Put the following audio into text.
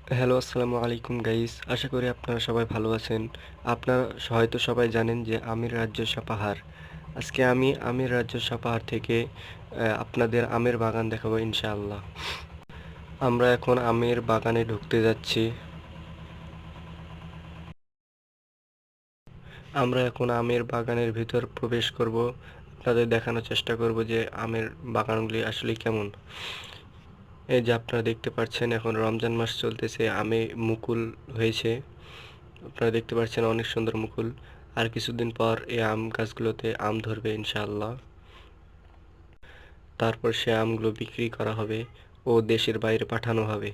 Hello, আসসালামু আলাইকুম guys. আশা করি আপনারা সবাই ভালো আছেন। আপনারা হয়তো সবাই জানেন যে আমের রাজ্য সাপাহার। আজকে আমি আমের রাজ্য সাপাহার থেকে আপনাদের আমের বাগান দেখাবো ইনশাআল্লাহ। আমরা এখন আমের বাগানে ঢুকতে যাচ্ছি। আমরা এখন আমের বাগানের ভিতর প্রবেশ করব। আপনাদের দেখানোর চেষ্টা করব যে আমের বাগানগুলি আসলে কেমন। এই যে আপনারা দেখতে পাচ্ছেন এখন রমজান মাস চলতেছে, আমে মুকুল হয়েছে। আপনারা দেখতে পাচ্ছেন অনেক সুন্দর মুকুল। আর কিছুদিন পর এই আম গাছগুলোতে আম ধরবে ইনশাআল্লাহ। তারপর সে আমগুলো বিক্রি করা হবে ও দেশের বাইরে পাঠানো হবে।